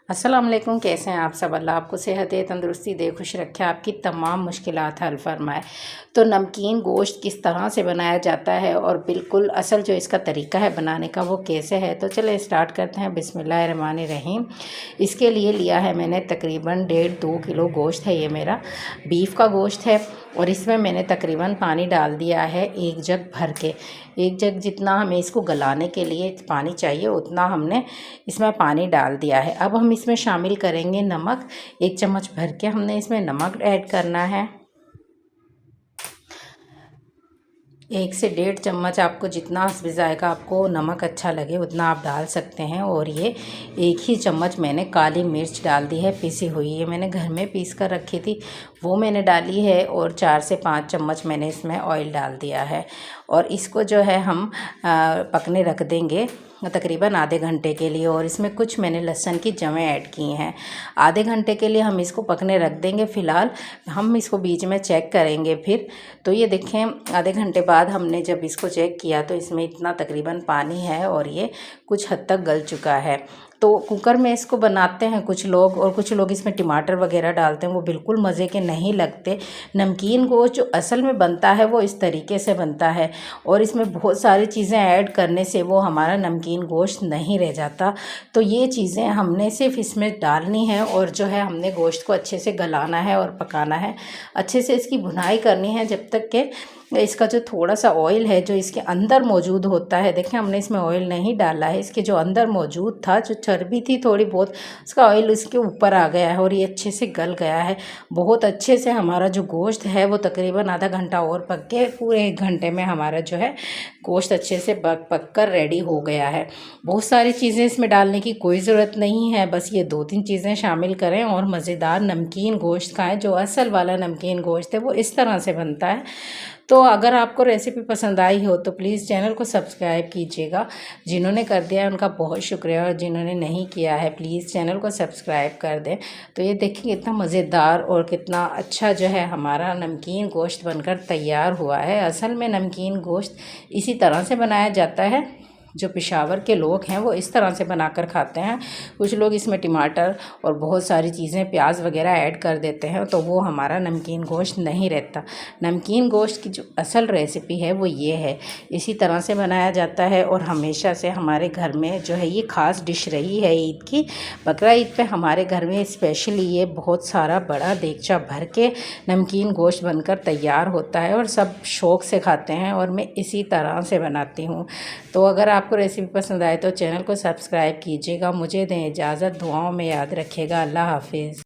अस्सलाम वालेकुम। कैसे हैं आप सब? अल्लाह आपको सेहत दे, तंदुरुस्ती दे, खुश रखे, आपकी तमाम मुश्किलात हल फरमाए। तो नमकीन गोश्त किस तरह से बनाया जाता है और बिल्कुल असल जो इसका तरीका है बनाने का वो कैसे है, तो चलें स्टार्ट करते हैं। बिस्मिल्लाहिर्रहमानिर्रहीम। इसके लिए लिया है मैंने तकरीबन 1.5-2 किलो गोश्त है। ये मेरा बीफ का गोश्त है और इसमें मैंने तकरीबन पानी डाल दिया है 1 जग भर के। 1 जग जितना हमें इसको गलाने के लिए पानी चाहिए उतना हमने इसमें पानी डाल दिया है। अब हम इसमें शामिल करेंगे नमक। 1 चम्मच भर के हमने इसमें नमक ऐड करना है। 1 से 1.5 चम्मच, आपको जितना हस्बे ज़ायक़ा आपको नमक अच्छा लगे उतना आप डाल सकते हैं। और ये 1 ही चम्मच मैंने काली मिर्च डाल दी है पिसी हुई। ये मैंने घर में पीस कर रखी थी, वो मैंने डाली है। और 4 से 5 चम्मच मैंने इसमें ऑयल डाल दिया है। और इसको जो है हम पकने रख देंगे तकरीबन आधे घंटे के लिए। और इसमें कुछ मैंने लहसुन की जवें ऐड की हैं। आधे घंटे के लिए हम इसको पकने रख देंगे। फ़िलहाल हम इसको बीच में चेक करेंगे फिर। तो ये देखें, आधे घंटे बाद हमने जब इसको चेक किया तो इसमें इतना तकरीबन पानी है और ये कुछ हद तक गल चुका है। तो कुकर में इसको बनाते हैं कुछ लोग, और कुछ लोग इसमें टमाटर वगैरह डालते हैं, वो बिल्कुल मज़े के नहीं लगते। नमकीन गोश्त जो असल में बनता है वो इस तरीके से बनता है, और इसमें बहुत सारी चीज़ें ऐड करने से वो हमारा नमकीन गोश्त नहीं रह जाता। तो ये चीज़ें हमने सिर्फ इसमें डालनी है, और जो है हमने गोश्त को अच्छे से गलाना है और पकाना है। अच्छे से इसकी भुनाई करनी है जब तक कि इसका जो थोड़ा सा ऑयल है जो इसके अंदर मौजूद होता है, देखें हमने इसमें ऑयल नहीं डाला है, इसके जो अंदर मौजूद था, जो चर्बी थी थोड़ी बहुत, उसका ऑयल इसके ऊपर आ गया है और ये अच्छे से गल गया है। बहुत अच्छे से हमारा जो गोश्त है वो तकरीबन आधा घंटा और पक के पूरे 1 घंटे में हमारा जो है गोश्त अच्छे से पक कर रेडी हो गया है। बहुत सारी चीज़ें इसमें डालने की कोई ज़रूरत नहीं है, बस ये 2-3 चीज़ें शामिल करें और मज़ेदार नमकीन गोश्त खाएँ। जो असल वाला नमकीन गोश्त है वो इस तरह से बनता है। तो अगर आपको रेसिपी पसंद आई हो तो प्लीज़ चैनल को सब्सक्राइब कीजिएगा। जिन्होंने कर दिया है उनका बहुत शुक्रिया, और जिन्होंने नहीं किया है प्लीज़ चैनल को सब्सक्राइब कर दें। तो ये देखिए कितना मज़ेदार और कितना अच्छा जो है हमारा नमकीन गोश्त बनकर तैयार हुआ है। असल में नमकीन गोश्त इसी तरह से बनाया जाता है। जो पेशावर के लोग हैं वो इस तरह से बनाकर खाते हैं। कुछ लोग इसमें टमाटर और बहुत सारी चीज़ें प्याज वगैरह ऐड कर देते हैं, तो वो हमारा नमकीन गोश्त नहीं रहता। नमकीन गोश्त की जो असल रेसिपी है वो ये है, इसी तरह से बनाया जाता है। और हमेशा से हमारे घर में जो है ये ख़ास डिश रही है ईद की। बकरा ईद पे हमारे घर में स्पेशली ये बहुत सारा बड़ा देगचा भर के नमकीन गोश्त बनकर तैयार होता है और सब शौक़ से खाते हैं, और मैं इसी तरह से बनाती हूँ। तो अगर आपको रेसिपी पसंद आए तो चैनल को सब्सक्राइब कीजिएगा। मुझे दें इजाज़त, दुआओं में याद रखिएगा। अल्लाह हाफिज़।